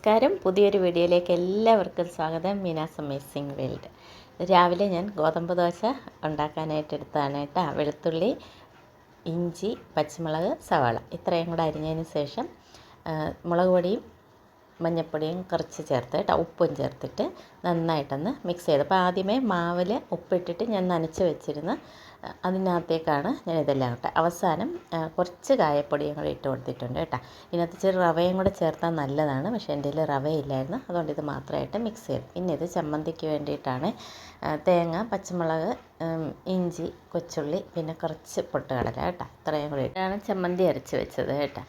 നമസ്കാരം. പുതിയൊരു വീഡിയോയിലേക്ക് എല്ലാവർക്കും സ്വാഗതം. മീനാസ് അമേസിംഗ് വേൾഡ്. രാവിലെ ഞാൻ ഗോതമ്പ് ദോശ ഉണ്ടാക്കാനായിട്ട് എടുത്തതാണ് കേട്ടോ. വെളുത്തുള്ളി, ഇഞ്ചി, പച്ചമുളക്, സവാള ഇത്രയും കൂടെ അരിഞ്ഞതിന് ശേഷം മുളക് പൊടിയും മഞ്ഞൾപ്പൊടിയും കുറച്ച് ചേർത്ത് കേട്ടോ, ഉപ്പും ചേർത്തിട്ട് നന്നായിട്ടൊന്ന് മിക്സ് ചെയ്ത്. അപ്പോൾ ആദ്യമേ മാവിൽ ഉപ്പിട്ടിട്ട് ഞാൻ നനച്ച് വെച്ചിരുന്ന് അതിനകത്തേക്കാണ് ഞാൻ ഇതെല്ലാം ഇട്ട്. അവസാനം കുറച്ച് കായപ്പൊടിയും കൂടെ ഇട്ട് കൊടുത്തിട്ടുണ്ട് കേട്ടോ. ഇതിനകത്ത് ഇച്ചിരി റവയും കൂടെ ചേർത്താൽ നല്ലതാണ്, പക്ഷേ എൻ്റെ കയ്യിൽ റവയില്ലായിരുന്നു, അതുകൊണ്ട് ഇത് മാത്രമായിട്ട് മിക്സ് ചെയ്തു. പിന്നെ ഇത് ചമ്മന്തിക്ക് വേണ്ടിയിട്ടാണ് തേങ്ങ, പച്ചമുളക്, ഇഞ്ചി, കൊച്ചുള്ളി, പിന്നെ കുറച്ച് പൊട്ടുകടല കേട്ടോ. ഇത്രയും കൂടി ഇട്ടാണ് ചമ്മന്തി അരച്ച് വെച്ചത് കേട്ടോ.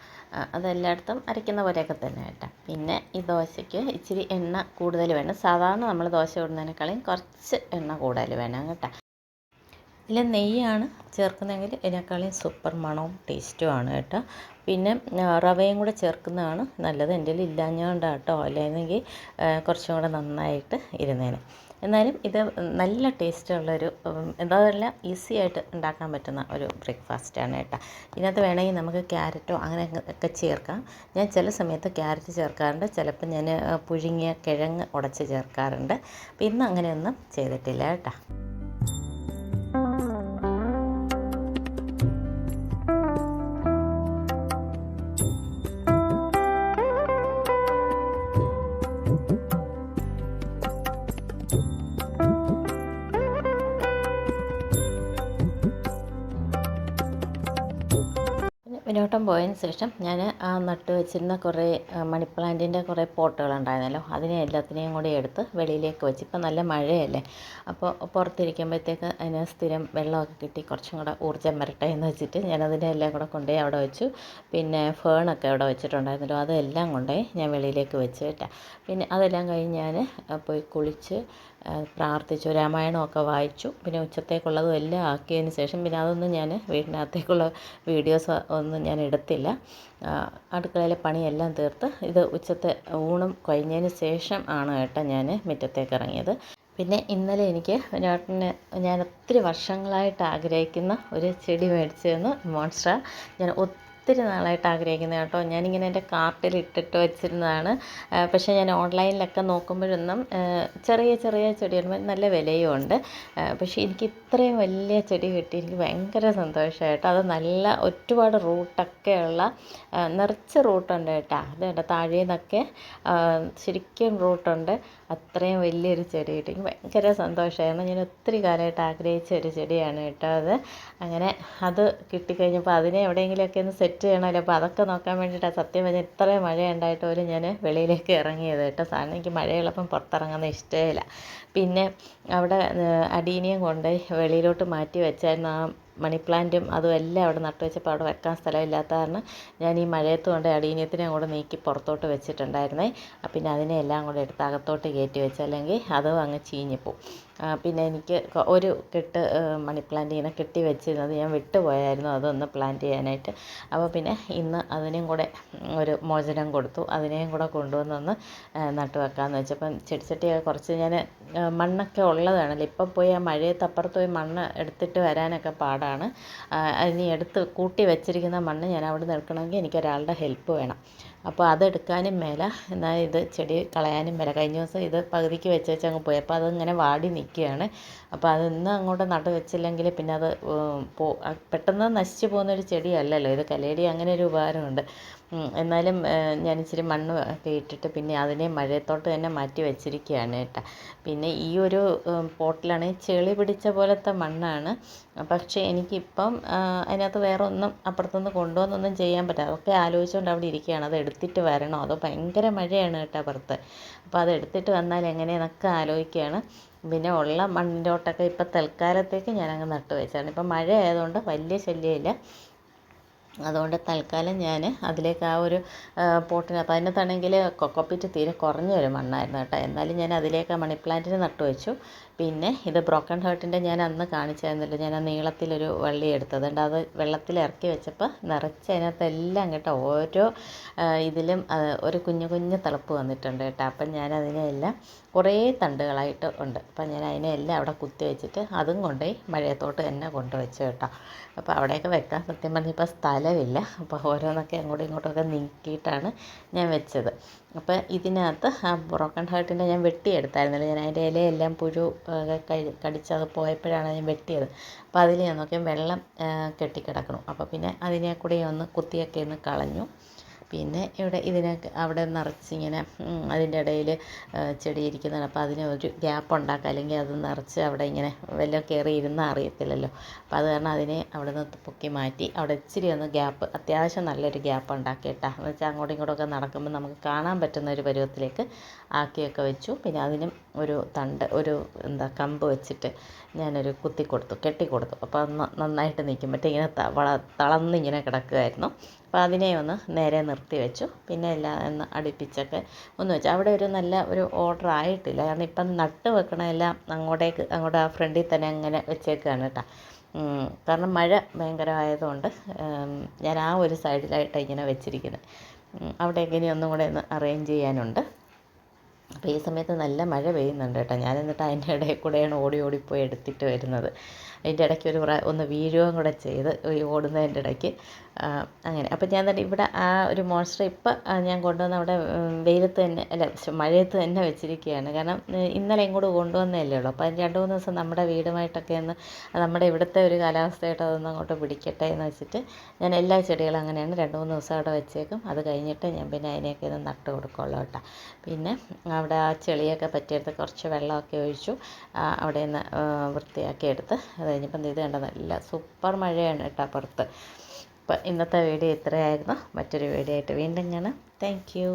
അതെല്ലായിടത്തും അരയ്ക്കുന്ന പോലെയൊക്കെ തന്നെ കേട്ടോ. പിന്നെ ഈ ദോശയ്ക്ക് ഇച്ചിരി എണ്ണ കൂടുതൽ വേണം. സാധാരണ നമ്മൾ ദോശ ഇടുന്നതിനേക്കാളും കുറച്ച് എണ്ണ കൂടുതൽ വേണം കേട്ടോ. ഇതിൽ നെയ്യാണ് ചേർക്കുന്നതെങ്കിൽ ഇതിനേക്കാളും സൂപ്പർ മണവും ടേസ്റ്റുമാണ് കേട്ടോ. പിന്നെ റവയും കൂടെ ചേർക്കുന്നതാണ് നല്ലത്. എൻ്റെ കയ്യിൽ ഇല്ലാഞ്ഞോണ്ടാണ് കേട്ടോ, അല്ലെങ്കിൽ കുറച്ചും കൂടെ നന്നായിട്ട് ഇരുന്നേനെ. എന്നാലും ഇത് നല്ല ടേസ്റ്റുള്ളൊരു, എന്തായാലും ഈസി ആയിട്ട് ഉണ്ടാക്കാൻ പറ്റുന്ന ഒരു ബ്രേക്ക്ഫാസ്റ്റാണ് കേട്ടോ. ഇതിനകത്ത് വേണമെങ്കിൽ നമുക്ക് ക്യാരറ്റോ അങ്ങനെ ഒക്കെ ചേർക്കാം. ഞാൻ ചില സമയത്ത് ക്യാരറ്റ് ചേർക്കാറുണ്ട്, ചിലപ്പോൾ ഞാൻ പുഴുങ്ങിയ കിഴങ്ങ് ഉടച്ച് ചേർക്കാറുണ്ട്. അപ്പോൾ ഇന്ന് അങ്ങനെയൊന്നും ചെയ്തിട്ടില്ല കേട്ടോ. മുന്നോട്ടം പോയതിന് ശേഷം ഞാൻ ആ നട്ട് വെച്ചിരുന്ന കുറേ മണി പ്ലാന്റിൻ്റെ കുറേ പോട്ടുകളുണ്ടായിരുന്നല്ലോ, അതിനെ എല്ലാത്തിനെയും കൂടി എടുത്ത് വെളിയിലേക്ക് വെച്ച്. ഇപ്പം നല്ല മഴയല്ലേ, അപ്പോൾ പുറത്തിരിക്കുമ്പോഴത്തേക്ക് അതിന് സ്ഥിരം വെള്ളമൊക്കെ കിട്ടി കുറച്ചും കൂടെ ഊർജ്ജം വരട്ടെ എന്ന് വെച്ചിട്ട് ഞാനതിനെ എല്ലാം കൂടെ കൊണ്ടുപോയി അവിടെ വെച്ചു. പിന്നെ ഫേണൊക്കെ അവിടെ വെച്ചിട്ടുണ്ടായിരുന്നല്ലോ, അതെല്ലാം കൊണ്ടുപോയി ഞാൻ വെളിയിലേക്ക് വെച്ച് കേട്ടോ. പിന്നെ അതെല്ലാം കഴിഞ്ഞ് ഞാൻ പോയി കുളിച്ച് പ്രാർത്ഥിച്ചു, രാമായണമൊക്കെ വായിച്ചു. പിന്നെ ഉച്ചത്തേക്കുള്ളതും എല്ലാം ആക്കിയതിന് ശേഷം പിന്നെ അതൊന്നും ഞാൻ വീടിനകത്തേക്കുള്ള വീഡിയോസ് ഒന്നും ഞാൻ എടുത്തില്ല. അടുക്കളയിലെ പണിയെല്ലാം തീർത്ത് ഇത് ഉച്ചത്തെ ഊണും കഴിഞ്ഞതിന് ശേഷം ആണ് കേട്ടോ ഞാൻ മുറ്റത്തേക്ക് ഇറങ്ങിയത്. പിന്നെ ഇന്നലെ എനിക്ക് ഞാൻ ഒത്തിരി വർഷങ്ങളായിട്ട് ആഗ്രഹിക്കുന്ന ഒരു ചെടി മേടിച്ചു തന്നു. മോൺസ്റ്റർ. ഞാൻ ഒത്തിരി നാളായിട്ട് ആഗ്രഹിക്കുന്നത് കേട്ടോ. ഞാനിങ്ങനെ എൻ്റെ കാർട്ടിൽ ഇട്ടിട്ട് വെച്ചിരുന്നതാണ്. പക്ഷേ ഞാൻ ഓൺലൈനിലൊക്കെ നോക്കുമ്പോഴൊന്നും ചെറിയ ചെറിയ ചെടികൾ നല്ല വിലയും ഉണ്ട്. പക്ഷേ എനിക്ക് ഇത്രയും വലിയ ചെടി കിട്ടി എനിക്ക് ഭയങ്കര സന്തോഷമായിട്ടോ. അത് നല്ല ഒരുപാട് റൂട്ടൊക്കെയുള്ള നിറച്ച് റൂട്ടുണ്ട് കേട്ടോ. അത് കേട്ടോ, താഴെ നിന്നൊക്കെ ശരിക്കും റൂട്ടുണ്ട്. അത്രയും വലിയൊരു ചെടി കിട്ടി, എനിക്ക് ഭയങ്കര സന്തോഷമായിരുന്നു. ഞാൻ ഒത്തിരി കാലമായിട്ട് ആഗ്രഹിച്ച ഒരു ചെടിയാണ് കേട്ടോ അത്. അങ്ങനെ അത് കിട്ടിക്കഴിഞ്ഞപ്പോൾ അതിനെ എവിടെയെങ്കിലുമൊക്കെ ഒന്ന് സെറ്റ് ചെയ്യണമല്ലോ, അപ്പോൾ അതൊക്കെ നോക്കാൻ വേണ്ടിയിട്ടാണ് സത്യം പറഞ്ഞാൽ ഇത്രയും മഴ ഉണ്ടായിട്ട് പോലും ഞാൻ വെളിയിലേക്ക് ഇറങ്ങിയത് കേട്ടോ. സാധനം എനിക്ക് മഴയുള്ളപ്പം പുറത്തിറങ്ങുന്ന ഇഷ്ടമില്ല. പിന്നെ അവിടെ അടീനിയം കൊണ്ട് വെളിയിലോട്ട് മാറ്റി വെച്ചായിരുന്നു. ആ മണി പ്ലാന്റും അതും എല്ലാം അവിടെ നട്ടു വെച്ചപ്പോൾ അവിടെ വെക്കാൻ സ്ഥലമില്ലാത്ത കാരണം ഞാൻ ഈ മഴയത്ത് കൊണ്ട് അടീനിയത്തിനെ കൂടെ നീക്കി പുറത്തോട്ട് വെച്ചിട്ടുണ്ടായിരുന്നേ. പിന്നെ അതിനെ എല്ലാം കൂടെ എടുത്ത് അകത്തോട്ട് കയറ്റി വെച്ച്, അല്ലെങ്കിൽ അതും അങ്ങ് ചീഞ്ഞിപ്പോവും. പിന്നെ എനിക്ക് ഒരു കെട്ട് മണി പ്ലാന്റ് ഇങ്ങനെ കെട്ടി വെച്ചിരുന്നത് ഞാൻ വിട്ടുപോയായിരുന്നു, അതൊന്ന് പ്ലാന്റ് ചെയ്യാനായിട്ട്. അപ്പോൾ പിന്നെ ഇന്ന് അതിനെയും കൂടെ ഒരു മോചനം കൊടുത്തു, അതിനെയും കൂടെ കൊണ്ടുവന്നൊന്ന് നട്ടു വെക്കാമെന്ന് വെച്ചപ്പം ചെടിച്ചട്ടിയൊക്കെ കുറച്ച് ഞാൻ മണ്ണൊക്കെ ഉള്ളതാണല്ലോ, ഇപ്പം പോയി ആ മഴയത്ത് അപ്പുറത്ത് പോയി മണ്ണ് എടുത്തിട്ട് വരാനൊക്കെ പാടാണ്. അതിന് എടുത്ത് കൂട്ടി വെച്ചിരിക്കുന്ന മണ്ണ് ഞാൻ അവിടെ നിൽക്കണമെങ്കിൽ എനിക്കൊരാളുടെ ഹെൽപ്പ് വേണം. അപ്പോൾ അതെടുക്കാനും മേല, എന്നാൽ ഇത് ചെടി കളയാനും മേല. കഴിഞ്ഞ ദിവസം ഇത് പകുതിക്ക് വെച്ച് അങ്ങ് പോയി, അപ്പോൾ അതിങ്ങനെ വാടി നിൽക്കുകയാണ്. അപ്പോൾ അതൊന്നും അങ്ങോട്ട് നട്ടു വെച്ചില്ലെങ്കിൽ പിന്നെ അത് പെട്ടെന്ന് നശിച്ചു പോകുന്നൊരു ചെടിയല്ലല്ലോ ഇത്. കലേടി അങ്ങനെ ഒരു ഉപകാരമുണ്ട്. എന്നാലും ഞാൻ ഇച്ചിരി മണ്ണ് ഒക്കെ ഇട്ടിട്ട് പിന്നെ അതിനെ മഴയത്തോട്ട് തന്നെ മാറ്റി വെച്ചിരിക്കുകയാണ് കേട്ടോ. പിന്നെ ഈ ഒരു പോട്ടിലാണ് ചെളി പിടിച്ച പോലത്തെ മണ്ണാണ്. പക്ഷേ എനിക്കിപ്പം അതിനകത്ത് വേറെ ഒന്നും അപ്പുറത്തുനിന്ന് കൊണ്ടുവന്നൊന്നും ചെയ്യാൻ പറ്റില്ല. അതൊക്കെ ആലോചിച്ചുകൊണ്ട് അവിടെ ഇരിക്കുകയാണ്. അത് എടുത്തിട്ട് വരണോ, അതോ ഭയങ്കര മഴയാണ് കേട്ടോ പുറത്ത്. അപ്പോൾ അത് എടുത്തിട്ട് വന്നാൽ എങ്ങനെയെന്നൊക്കെ ആലോചിക്കുകയാണ്. പിന്നെ ഉള്ള മണ്ണിലോട്ടൊക്കെ ഇപ്പം തൽക്കാലത്തേക്ക് ഞാനങ്ങ് നട്ടു വെച്ചാണ്. ഇപ്പം മഴ ആയതുകൊണ്ട് വലിയ ശല്യമില്ല, അതുകൊണ്ട് തൽക്കാലം ഞാൻ അതിലേക്ക് ആ ഒരു പോട്ടിനകത്ത്, അതിനകത്താണെങ്കിൽ കൊക്കോപ്പീറ്റ് തീരെ കുറഞ്ഞൊരു മണ്ണായിരുന്നു കേട്ടോ. എന്നാലും ഞാൻ അതിലേക്ക് ആ മണി പ്ലാന്റിന് നട്ടു വെച്ചു. പിന്നെ ഇത് ബ്രോക്കൺ ഹേർട്ടിൻ്റെ ഞാൻ അന്ന് കാണിച്ചായിരുന്നല്ലോ, ഞാൻ ആ നീളത്തിലൊരു വള്ളി എടുത്തതുണ്ട്. അത് വെള്ളത്തിൽ ഇറക്കി വെച്ചപ്പോൾ നിറച്ച് അതിനകത്തെല്ലാം കേട്ടോ, ഓരോ ഇതിലും ഒരു കുഞ്ഞു കുഞ്ഞു തിളപ്പ് വന്നിട്ടുണ്ട് കേട്ടോ. അപ്പം ഞാൻ അതിനെല്ലാം കുറേ തണ്ടുകളായിട്ട് ഉണ്ട്. അപ്പം ഞാൻ അതിനെല്ലാം അവിടെ കുത്തി വെച്ചിട്ട് അതും കൊണ്ടുപോയി മഴയത്തോട്ട് തന്നെ കൊണ്ടുവച്ചു കേട്ടോ. അപ്പോൾ അവിടെയൊക്കെ വെക്കാൻ സത്യം പറഞ്ഞാൽ ഇപ്പോൾ സ്ഥലം ബലമില്ല. അപ്പോൾ ഓരോന്നൊക്കെ അങ്ങോട്ടും ഇങ്ങോട്ടുമൊക്കെ നീക്കിയിട്ടാണ് ഞാൻ വെച്ചത്. അപ്പോൾ ഇതിനകത്ത് ആ ബ്രോക്കൺ ഹാർട്ടിൻ്റെ ഞാൻ വെട്ടിയെടുത്തായിരുന്നല്ലോ, ഞാൻ അതിൻ്റെ ഇലയെല്ലാം പുഴു കടിച്ചത് പോയപ്പോഴാണ് ഞാൻ വെട്ടിയത്. അപ്പോൾ അതിൽ ഞാൻ നോക്കിയാൽ വെള്ളം കെട്ടിക്കിടക്കണം. അപ്പോൾ പിന്നെ അതിനെ കൂടി ഒന്ന് കുത്തിയൊക്കെ ഒന്ന് കളഞ്ഞു. പിന്നെ ഇവിടെ ഇതിനൊക്കെ അവിടെ നിറച്ചിങ്ങനെ അതിൻ്റെ ഇടയിൽ ചെടി ഇരിക്കുന്നതാണ്. അപ്പോൾ അതിന് ഒരു ഗ്യാപ്പ് ഉണ്ടാക്കുക, അല്ലെങ്കിൽ അത് നിറച്ച് അവിടെ ഇങ്ങനെ വല്ലതും കയറി ഇരുന്നാൽ അറിയത്തില്ലല്ലോ. അപ്പോൾ അത് കാരണം അതിനെ അവിടെ നിന്ന് പൊക്കി മാറ്റി അവിടെ ഇച്ചിരി ഒന്ന് ഗ്യാപ്പ്, അത്യാവശ്യം നല്ലൊരു ഗ്യാപ്പ് ഉണ്ടാക്കിയിട്ടാ എന്ന് വെച്ചാൽ അങ്ങോട്ടും ഇങ്ങോട്ടൊക്കെ നടക്കുമ്പോൾ നമുക്ക് കാണാൻ പറ്റുന്ന ഒരു പരുവത്തിലേക്ക് ആക്കിയൊക്കെ വെച്ചു. പിന്നെ അതിനും ഒരു കമ്പ് വെച്ചിട്ട് ഞാനൊരു കെട്ടിക്കൊടുത്തു. അപ്പോൾ അത് നന്നായിട്ട് നിൽക്കും. മറ്റേ ഇങ്ങനെ തളർന്നിങ്ങനെ കിടക്കുമായിരുന്നു. അപ്പോൾ അതിനെ ഒന്ന് നേരെ നിർത്തി വെച്ചു. പിന്നെ എല്ലാം ഒന്ന് അടുപ്പിച്ചൊക്കെ ഒന്ന് വെച്ചു. അവിടെ ഒരു നല്ല ഒരു ഓർഡർ ആയിട്ടില്ല, കാരണം ഇപ്പം നട്ട് വെക്കണമെല്ലാം അങ്ങോട്ട് ആ ഫ്രണ്ടിൽ തന്നെ അങ്ങനെ വെച്ചേക്കുകയാണ് കേട്ടോ. കാരണം മഴ ഭയങ്കരമായതുകൊണ്ട് ഞാൻ ആ ഒരു സൈഡിലായിട്ടാണ് ഇങ്ങനെ വെച്ചിരിക്കുന്നത്. അവിടെയൊക്കെ ഇനി ഒന്നും കൂടെ ഒന്ന് അറേഞ്ച് ചെയ്യാനുണ്ട്. അപ്പോൾ ഈ സമയത്ത് നല്ല മഴ പെയ്യുന്നുണ്ട് കേട്ടോ. ഞാൻ എന്നിട്ട് അതിൻ്റെ ഇടയിൽ കൂടെയാണ് ഓടിപ്പോയി എടുത്തിട്ട് വരുന്നത്. അതിൻ്റെ ഇടയ്ക്ക് ഒന്ന് വീഴുകയും കൂടെ ചെയ്ത് ഈ ഓടുന്നതിൻ്റെ ഇടയ്ക്ക് അങ്ങനെ. അപ്പോൾ ഞാൻ തന്നെ ഇവിടെ ആ ഒരു മോൺസ്റ്റർ ഇപ്പം ഞാൻ കൊണ്ടുവന്ന് അവിടെ വെയിലത്ത് തന്നെ മഴയത്ത് തന്നെ വെച്ചിരിക്കുകയാണ്. കാരണം ഇന്നലെ ഇങ്ങോട്ട് കൊണ്ടുവന്നതല്ലേ ഉള്ളൂ. അപ്പോൾ അതിന് 2-3 ദിവസം നമ്മുടെ വീടുമായിട്ടൊക്കെ ഒന്ന് നമ്മുടെ ഇവിടുത്തെ ഒരു കാലാവസ്ഥയായിട്ട് അതൊന്ന് അങ്ങോട്ട് പിടിക്കട്ടെ എന്ന് വെച്ചിട്ട് ഞാൻ എല്ലാ ചെടികളും അങ്ങനെയാണ് 2-3 ദിവസം അവിടെ വെച്ചേക്കും. അത് കഴിഞ്ഞിട്ട് ഞാൻ പിന്നെ അതിനെയൊക്കെ ഒന്ന് നട്ട് കൊടുക്കുള്ളൂ കേട്ടോ. പിന്നെ അവിടെ ആ ചെളിയൊക്കെ പറ്റിയെടുത്ത് കുറച്ച് വെള്ളമൊക്കെ ഒഴിച്ചു അവിടെ നിന്ന് വൃത്തിയാക്കി എടുത്ത് അത് കഴിഞ്ഞപ്പം ഇത് കണ്ട നല്ല സൂപ്പർ മഴയാണ് കേട്ടോ പുറത്ത്. അപ്പോൾ ഇന്നത്തെ വീഡിയോ ഇത്രയായിരുന്നു. മറ്റൊരു വീഡിയോ ആയിട്ട് വീണ്ടും കാണാം. Thank you.